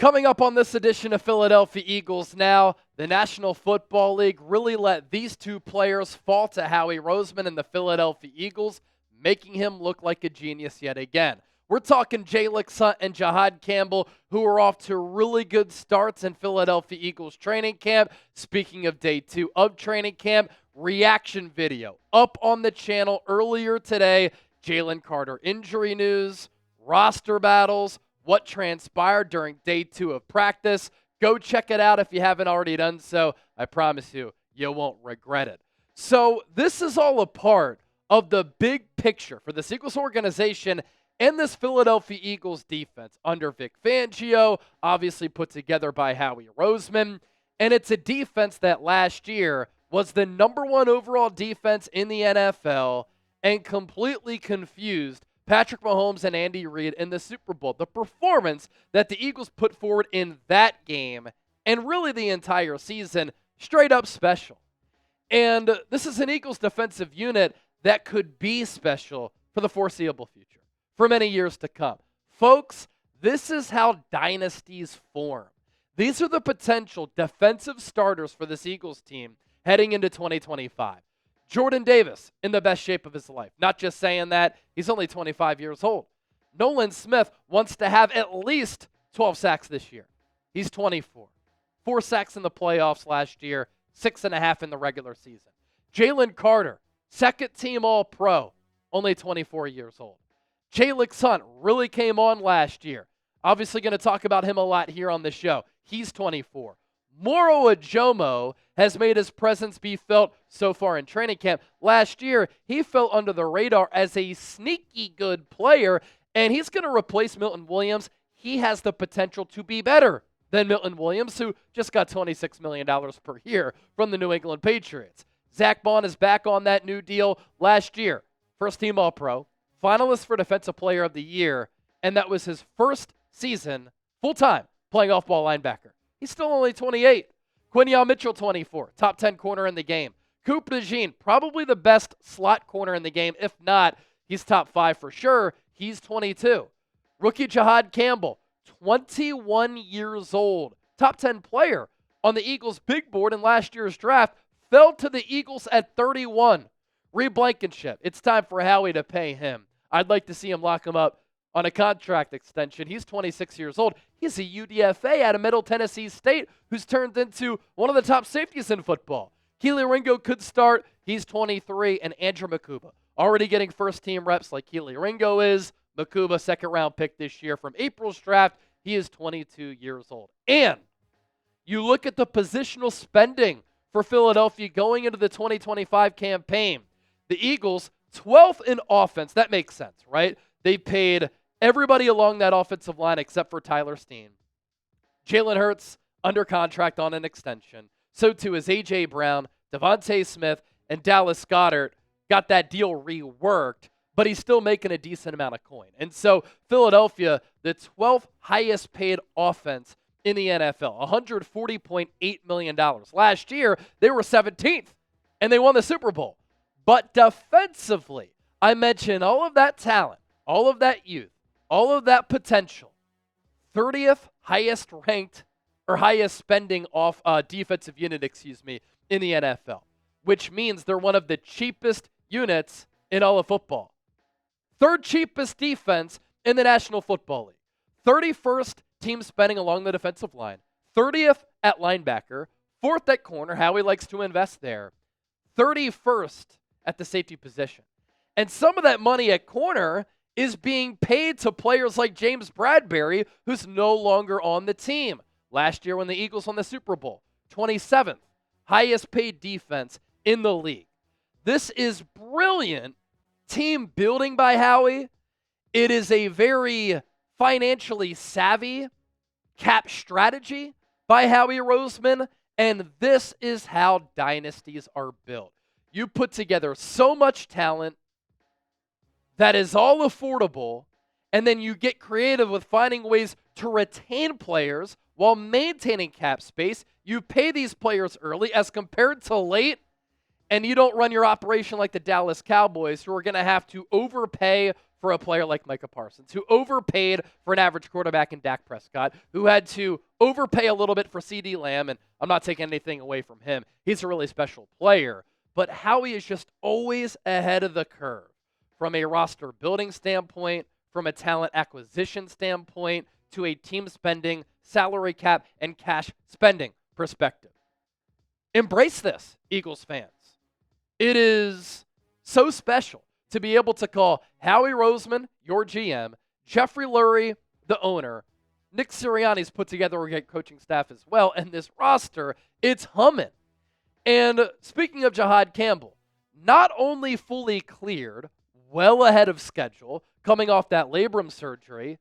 Coming up on this edition of Philadelphia Eagles Now, the National Football League really let these two players fall to Howie Roseman and the Philadelphia Eagles, making him look like a genius yet again. We're talking Jalyx Hunt and Jihad Campbell, who are off to really good starts in Philadelphia Eagles training camp. Speaking of day 2 of training camp, reaction video up on the channel earlier today. Jalen Carter injury news, roster battles, what transpired during day 2 of practice. Go check it out if you haven't already done so. I promise you, you won't regret it. So this is all a part of the big picture for the Eagles organization and this Philadelphia Eagles defense under Vic Fangio, obviously put together by Howie Roseman. And it's a defense that last year was the #1 overall defense in the NFL and completely confused Patrick Mahomes and Andy Reid in the Super Bowl. The performance that the Eagles put forward in that game and really the entire season, straight up special. And this is an Eagles defensive unit that could be special for the foreseeable future, for many years to come. Folks, this is how dynasties form. These are the potential defensive starters for this Eagles team heading into 2025. Jordan Davis in the best shape of his life. Not just saying that, he's only 25 years old. Nolan Smith wants to have at least 12 sacks this year. He's 24. 4 sacks in the playoffs last year, 6.5 in the regular season. Jalen Carter, second-team All-Pro, only 24 years old. Jalyx Hunt really came on last year. Obviously going to talk about him a lot here on the show. He's 24. Moro Ajomo has made his presence be felt so far in training camp. Last year, he fell under the radar as a sneaky good player, and he's going to replace Milton Williams. He has the potential to be better than Milton Williams, who just got $26 million per year from the New England Patriots. Zach Bond is back on that new deal last year. First-team All-Pro, finalist for Defensive Player of the Year, and that was his first season full-time playing off-ball linebacker. He's still only 28. Quinyon Mitchell, 24, top 10 corner in the game. Coop DeJean, probably the best slot corner in the game. If not, he's top 5 for sure. He's 22. Rookie Jihad Campbell, 21 years old. Top 10 player on the Eagles' big board in last year's draft. Fell to the Eagles at 31. Reed Blankenship, it's time for Howie to pay him. I'd like to see him lock him up on a contract extension. He's 26 years old. He's a UDFA out of Middle Tennessee State who's turned into one of the top safeties in football. Keely Ringo could start. He's 23. And Andrew Makuba, already getting first-team reps like Keely Ringo is. Makuba, second-round pick this year from April's draft. He is 22 years old. And you look at the positional spending for Philadelphia going into the 2025 campaign. The Eagles, 12th in offense. That makes sense, right? They paid everybody along that offensive line except for Tyler Steen. Jalen Hurts under contract on an extension. So too is A.J. Brown, DeVonta Smith, and Dallas Goedert got that deal reworked, but he's still making a decent amount of coin. And so Philadelphia, the 12th highest paid offense in the NFL, $140.8 million. Last year, they were 17th, and they won the Super Bowl. But defensively, I mentioned all of that talent, all of that youth, all of that potential. 30th highest ranked or highest spending off defensive unit, in the NFL, which means they're one of the cheapest units in all of football. 3rd cheapest defense in the National Football League. 31st team spending along the defensive line. 30th at linebacker. 4th at corner. Howie likes to invest there. 31st at the safety position. And some of that money at corner is being paid to players like James Bradberry, who's no longer on the team. Last year when the Eagles won the Super Bowl, 27th highest paid defense in the league. This is brilliant team building by Howie. It is a very financially savvy cap strategy by Howie Roseman, and this is how dynasties are built. You put together so much talent that is all affordable, and then you get creative with finding ways to retain players while maintaining cap space. You pay these players early as compared to late, and you don't run your operation like the Dallas Cowboys, who are going to have to overpay for a player like Micah Parsons, who overpaid for an average quarterback in Dak Prescott, who had to overpay a little bit for CeeDee Lamb, and I'm not taking anything away from him. He's a really special player. But Howie is just always ahead of the curve from a roster building standpoint, from a talent acquisition standpoint, to a team spending, salary cap, and cash spending perspective. Embrace this, Eagles fans. It is so special to be able to call Howie Roseman, your GM, Jeffrey Lurie, the owner, Nick Sirianni's put together a great coaching staff as well, and this roster, it's humming. And speaking of Jihad Campbell, not only fully cleared, well ahead of schedule, coming off that labrum surgery,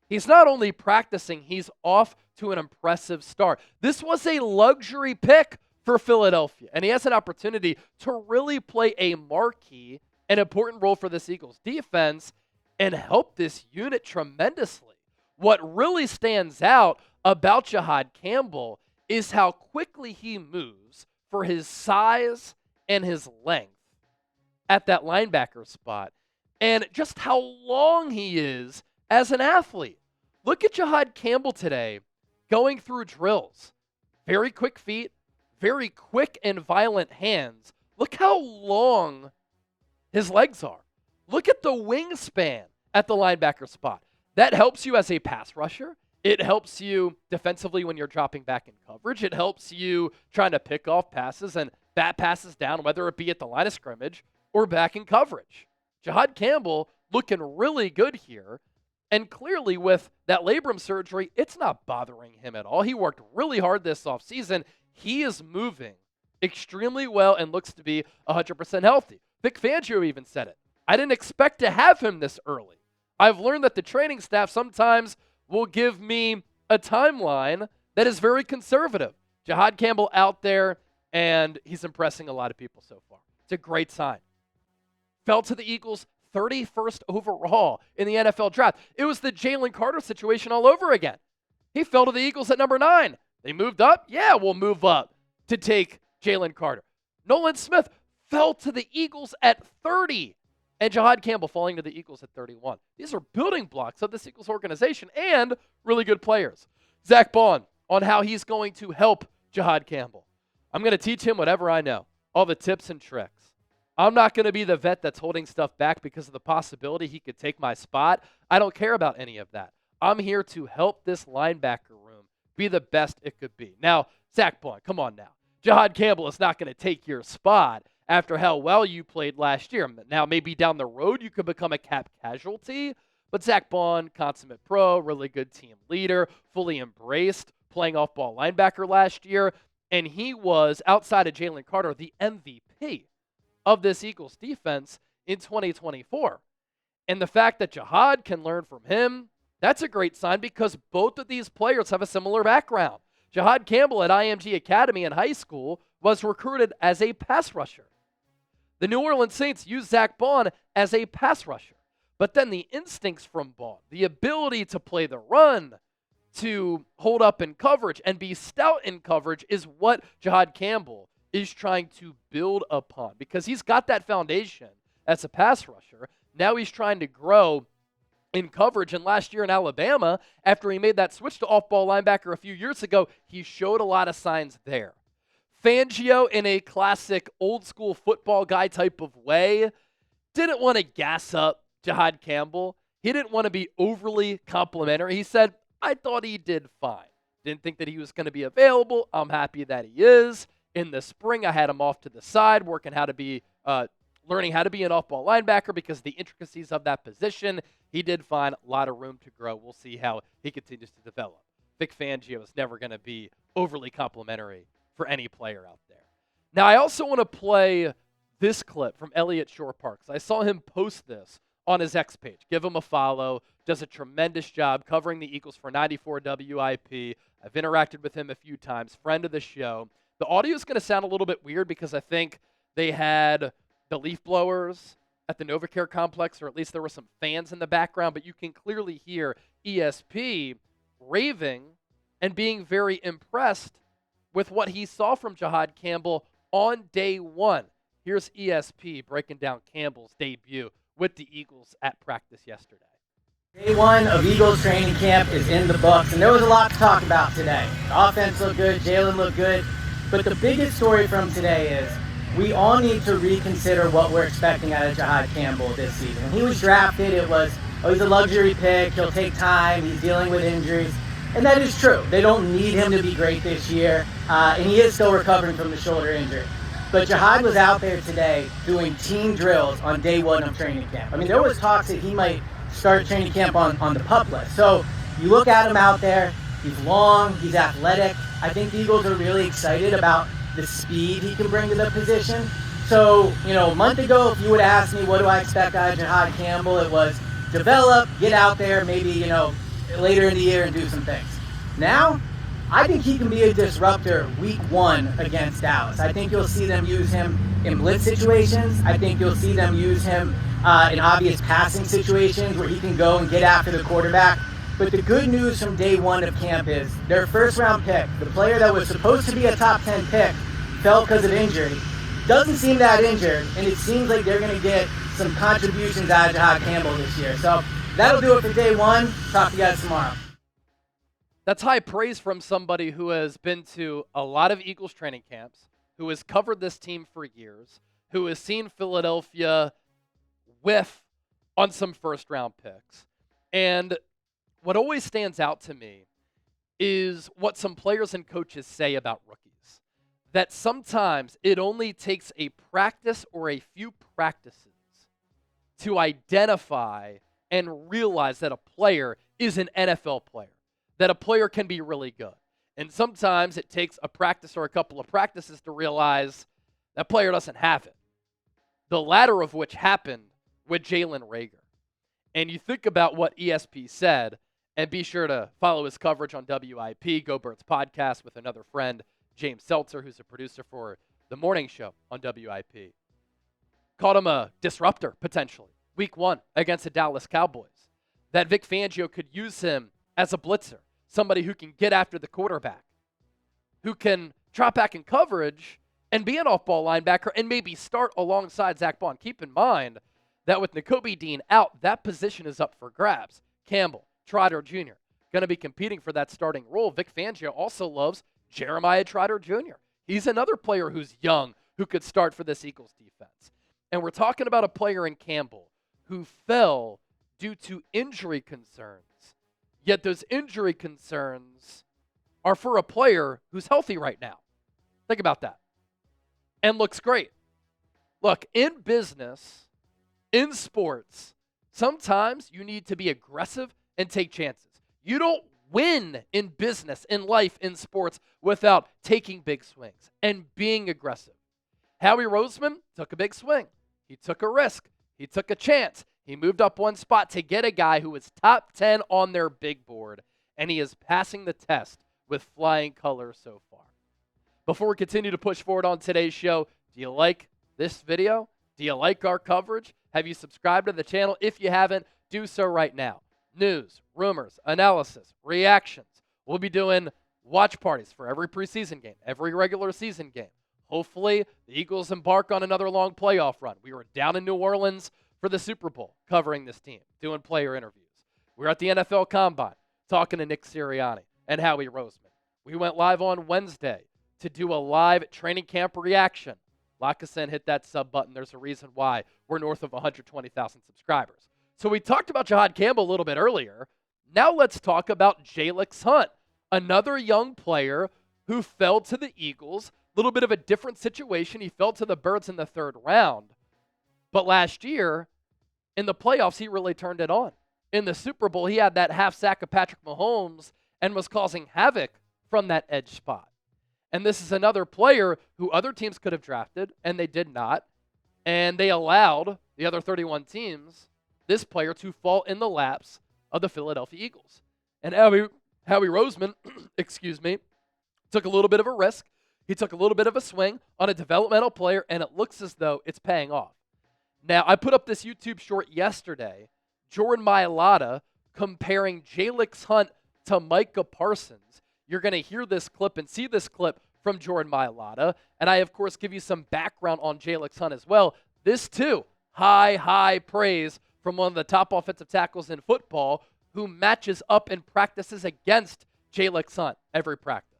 he's not only practicing, he's off to an impressive start. This was a luxury pick for Philadelphia, and he has an opportunity to really play a marquee and important role for this Eagles defense and help this unit tremendously. What really stands out about Jihad Campbell is how quickly he moves for his size and his length at that linebacker spot, and just how long he is as an athlete. Look at Jihad Campbell today going through drills. Very quick feet, very quick and violent hands. Look how long his legs are. Look at the wingspan at the linebacker spot. That helps you as a pass rusher. It helps you defensively when you're dropping back in coverage. It helps you trying to pick off passes and bat passes down, whether it be at the line of scrimmage or back in coverage. Jihad Campbell looking really good here. And clearly with that labrum surgery, it's not bothering him at all. He worked really hard this offseason. He is moving extremely well and looks to be 100% healthy. Vic Fangio even said it. I didn't expect to have him this early. I've learned that the training staff sometimes will give me a timeline that is very conservative. Jihad Campbell out there, and he's impressing a lot of people so far. It's a great sign. Fell to the Eagles 31st overall in the NFL draft. It was the Jalen Carter situation all over again. He fell to the Eagles at number 9. They moved up? Yeah, we'll move up to take Jalen Carter. Nolan Smith fell to the Eagles at 30. And Jihad Campbell falling to the Eagles at 31. These are building blocks of this Eagles organization and really good players. Zach Bond on how he's going to help Jihad Campbell. I'm going to teach him whatever I know, all the tips and tricks. I'm not going to be the vet that's holding stuff back because of the possibility he could take my spot. I don't care about any of that. I'm here to help this linebacker room be the best it could be. Now, Zach Bond, come on now. Jihad Campbell is not going to take your spot after how well you played last year. Now, maybe down the road you could become a cap casualty, but Zach Bond, consummate pro, really good team leader, fully embraced playing off-ball linebacker last year, and he was, outside of Jalen Carter, the MVP of this Eagles defense in 2024. And the fact that Jihad can learn from him, that's a great sign because both of these players have a similar background. Jihad Campbell at IMG Academy in high school was recruited as a pass rusher. The New Orleans Saints used Zach Bond as a pass rusher. But then the instincts from Bond, the ability to play the run, to hold up in coverage and be stout in coverage is what Jihad Campbell is trying to build upon because he's got that foundation as a pass rusher. Now he's trying to grow in coverage. And last year in Alabama, after he made that switch to off-ball linebacker a few years ago, he showed a lot of signs there. Fangio, in a classic old-school football guy type of way, didn't want to gas up Jihad Campbell. He didn't want to be overly complimentary. He said, I thought he did fine. Didn't think that he was going to be available. I'm happy that he is. In the spring, I had him off to the side, learning how to be an off-ball linebacker because of the intricacies of that position. He did find a lot of room to grow. We'll see how he continues to develop. Vic Fangio is never going to be overly complimentary for any player out there. Now, I also want to play this clip from Elliott Shore-Parks. I saw him post this on his X page. Give him a follow. Does a tremendous job covering the Eagles for 94 WIP. I've interacted with him a few times. Friend of the show. The audio is going to sound a little bit weird because I think they had the leaf blowers at the NovaCare complex, or at least there were some fans in the background, but you can clearly hear ESP raving and being very impressed with what he saw from Jihad Campbell on day one. Here's ESP breaking down Campbell's debut with the Eagles at practice yesterday. Day one of Eagles training camp is in the books, and there was a lot to talk about today. The offense looked good, Jalen looked good, but the biggest story from today is we all need to reconsider what we're expecting out of Jihad Campbell this season. When he was drafted, it was, oh, he's a luxury pick, he'll take time, he's dealing with injuries. And that is true. They don't need him to be great this year, and he is still recovering from the shoulder injury. But Jihad was out there today doing team drills on day one of training camp. I mean, there was talks that he might start training camp on the PUP list. So you look at him out there, he's long, he's athletic. I think the Eagles are really excited about the speed he can bring to the position. So, a month ago, if you would ask me what do I expect out of Jihad Campbell, it was develop, get out there, maybe, later in the year and do some things. Now, I think he can be a disruptor week one against Dallas. I think you'll see them use him in blitz situations. I think you'll see them use him in obvious passing situations where he can go and get after the quarterback. But the good news from day one of camp is their first round pick, the player that was supposed to be a top 10 pick, fell because of injury. Doesn't seem that injured, and it seems like they're going to get some contributions out of Jihad Campbell this year. So that'll do it for day one. Talk to you guys tomorrow. That's high praise from somebody who has been to a lot of Eagles training camps, who has covered this team for years, who has seen Philadelphia whiff on some first-round picks. And what always stands out to me is what some players and coaches say about rookies, that sometimes it only takes a practice or a few practices to identify and realize that a player is an NFL player, that a player can be really good. And sometimes it takes a practice or a couple of practices to realize that player doesn't have it. The latter of which happened with Jalen Reagor. And you think about what ESP said, and be sure to follow his coverage on WIP, Goedert's podcast with another friend, James Seltzer, who's a producer for the morning show on WIP. Called him a disruptor, potentially, week one against the Dallas Cowboys. That Vic Fangio could use him as a blitzer, somebody who can get after the quarterback, who can drop back in coverage and be an off-ball linebacker and maybe start alongside Zach Bond. Keep in mind that with Nakobe Dean out, that position is up for grabs. Campbell, Trotter Jr., going to be competing for that starting role. Vic Fangio also loves Jeremiah Trotter Jr. He's another player who's young, who could start for this Eagles defense. And we're talking about a player in Campbell who fell due to injury concerns. Yet those injury concerns are for a player who's healthy right now. Think about that. And looks great. Look, in business, in sports, sometimes you need to be aggressive and take chances. You don't win in business, in life, in sports without taking big swings and being aggressive. Howie Roseman took a big swing. He took a risk. He took a chance. He moved up one spot to get a guy who was top 10 on their big board, and he is passing the test with flying colors so far. Before we continue to push forward on today's show, do you like this video? Do you like our coverage? Have you subscribed to the channel? If you haven't, do so right now. News, rumors, analysis, reactions. We'll be doing watch parties for every preseason game, every regular season game. Hopefully, the Eagles embark on another long playoff run. We were down in New Orleans for the Super Bowl covering this team, doing player interviews. We were at the NFL Combine talking to Nick Sirianni and Howie Roseman. We went live on Wednesday to do a live training camp reaction. Lock us in, hit that sub button. There's a reason why we're north of 120,000 subscribers. So we talked about Jihad Campbell a little bit earlier. Now let's talk about Jalyx Hunt, another young player who fell to the Eagles. A little bit of a different situation. He fell to the Birds in the third round. But last year, in the playoffs, he really turned it on. In the Super Bowl, he had that half sack of Patrick Mahomes and was causing havoc from that edge spot. And this is another player who other teams could have drafted, and they did not. And they allowed the other 31 teams, this player, to fall in the laps of the Philadelphia Eagles. And Howie Roseman, took a little bit of a risk. He took a little bit of a swing on a developmental player, and it looks as though it's paying off. Now, I put up this YouTube short yesterday, Jordan Mailata comparing Jalyx Hunt to Micah Parsons. You're going to hear this clip and see this clip from Jordan Mailata. And I, of course, give you some background on Jalyx Hunt as well. This, too, high praise from one of the top offensive tackles in football who matches up and practices against Jalyx Hunt every practice.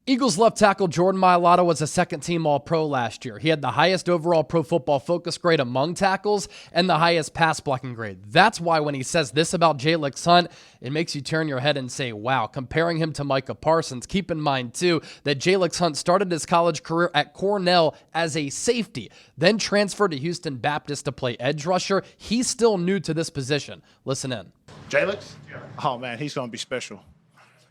Eagles left tackle Jordan Mailata was a second-team All-Pro last year. He had the highest overall Pro Football Focus grade among tackles and the highest pass blocking grade. That's why when he says this about Jalyx Hunt, it makes you turn your head and say, wow, comparing him to Micah Parsons. Keep in mind, too, that Jalyx Hunt started his college career at Cornell as a safety, then transferred to Houston Baptist to play edge rusher. He's still new to this position. Listen in. Jalyx? Oh, man, he's going to be special.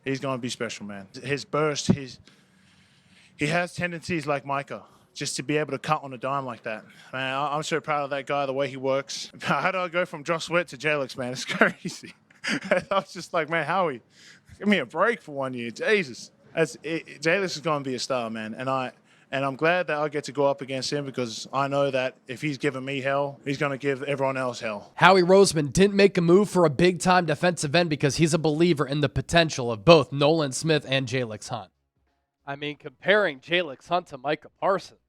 He's going to be special, man. His burst, he has tendencies like Micah, just to be able to cut on a dime like that. Man, I'm so proud of that guy, the way he works. How do I go from Josh Sweat to Jalyx, man? It's crazy. I was just like, man, Howie, give me a break for 1 year. Jesus. Jalyx is going to be a star, man. And I'm glad that I get to go up against him because I know that if he's giving me hell, he's going to give everyone else hell. Howie Roseman didn't make a move for a big-time defensive end because he's a believer in the potential of both Nolan Smith and Jalyx Hunt. I mean, comparing Jalyx Hunt to Micah Parsons.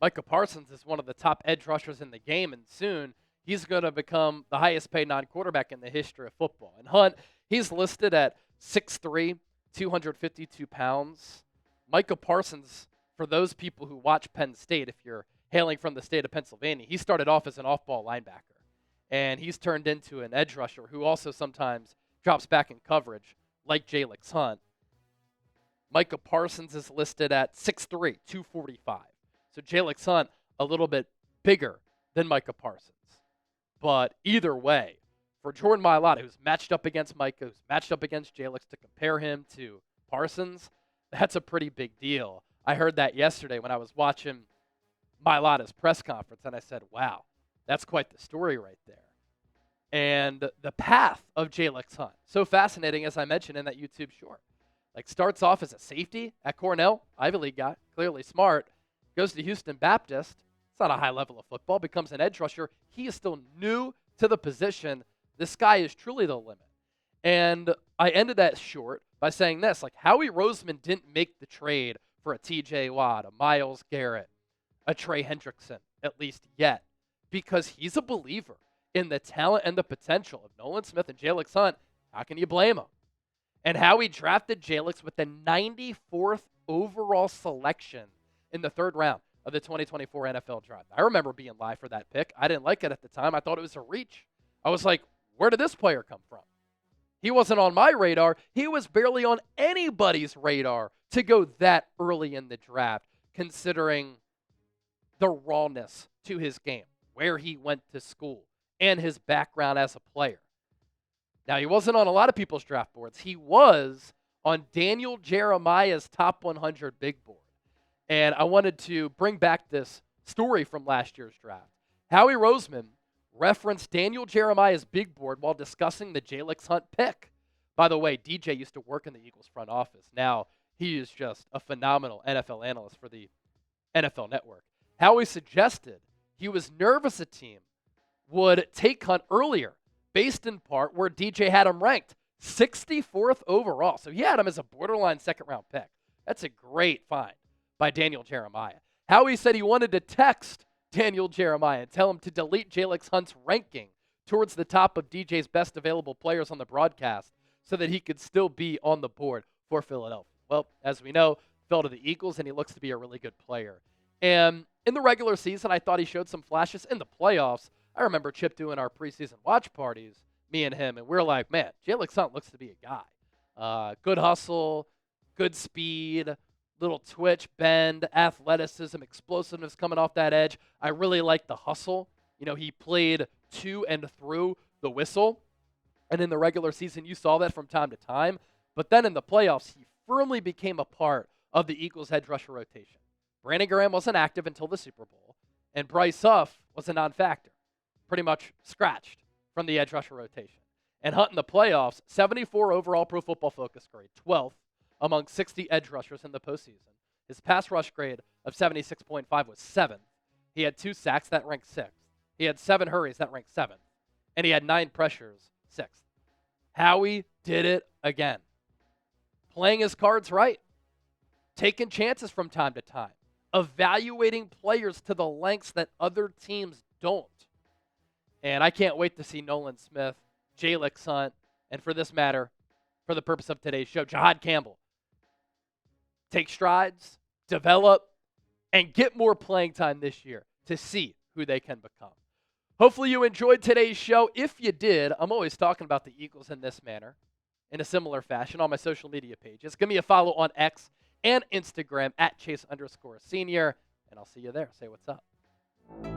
Micah Parsons is one of the top edge rushers in the game, and soon he's going to become the highest-paid non-quarterback in the history of football. And Hunt, he's listed at 6'3", 252 pounds. Micah Parsons, for those people who watch Penn State, if you're hailing from the state of Pennsylvania, he started off as an off-ball linebacker, and he's turned into an edge rusher who also sometimes drops back in coverage, like Jalyx Hunt. Micah Parsons is listed at 6'3", 245. So Jalyx Hunt, a little bit bigger than Micah Parsons. But either way, for Jordan Mailata, who's matched up against Micah, who's matched up against Jalyx, to compare him to Parsons, that's a pretty big deal. I heard that yesterday when I was watching Mailata's press conference, and I said, wow, that's quite the story right there. And the path of Jalyx Hunt, so fascinating, as I mentioned in that YouTube short. Like, starts off as a safety at Cornell, Ivy League guy, clearly smart, goes to Houston Baptist. It's not a high level of football, becomes an edge rusher. He is still new to the position. This guy is truly the limit. And I ended that short by saying this, like, Howie Roseman didn't make the trade for a TJ Watt, a Myles Garrett, a Trey Hendrickson, at least yet, because he's a believer in the talent and the potential of Nolan Smith and Jalyx Hunt. How can you blame him? And Howie drafted Jalyx with the 94th overall selection in the third round of the 2024 NFL draft. I remember being live for that pick. I didn't like it at the time. I thought it was a reach. I was like, where did this player come from? He wasn't on my radar. He was barely on anybody's radar to go that early in the draft, considering the rawness to his game, where he went to school, and his background as a player. Now, he wasn't on a lot of people's draft boards. He was on Daniel Jeremiah's top 100 big board. And I wanted to bring back this story from last year's draft. Howie Roseman referenced Daniel Jeremiah's big board while discussing the Jalyx Hunt pick. By the way, DJ used to work in the Eagles front office. Now, he is just a phenomenal NFL analyst for the NFL Network. Howie suggested he was nervous a team would take Hunt earlier, based in part where DJ had him ranked 64th overall. So he had him as a borderline second-round pick. That's a great find by Daniel Jeremiah. Howie said he wanted to text Daniel Jeremiah and tell him to delete Jalyx Hunt's ranking towards the top of DJ's best available players on the broadcast so that he could still be on the board for Philadelphia. Well, as we know, fell to the Eagles, and he looks to be a really good player. And in the regular season, I thought he showed some flashes. In the playoffs, I remember Chip doing our preseason watch parties, me and him, and we're like, man, Jalyx Hunt looks to be a guy. Good hustle, good speed, little twitch, bend, athleticism, explosiveness coming off that edge. I really like the hustle. You know, he played to and through the whistle. And in the regular season, you saw that from time to time. But then in the playoffs, he firmly became a part of the Eagles' edge rusher rotation. Brandon Graham wasn't active until the Super Bowl, and Bryce Huff was a non-factor, pretty much scratched from the edge rusher rotation. And Hunt in the playoffs, 74 overall Pro Football Focus grade, 12th among 60 edge rushers in the postseason. His pass rush grade of 76.5 was 7th. He had 2 sacks, that ranked 6th. He had 7 hurries, that ranked 7th. And he had 9 pressures, 6th. Howie did it again. Playing his cards right. Taking chances from time to time. Evaluating players to the lengths that other teams don't. And I can't wait to see Nolan Smith, Jalyx Hunt, and for this matter, for the purpose of today's show, Jihad Campbell take strides, develop, and get more playing time this year to see who they can become. Hopefully you enjoyed today's show. If you did, I'm always talking about the Eagles in this manner, in a similar fashion on my social media pages. Give me a follow on X and Instagram at Chase_senior, and I'll see you there. Say what's up.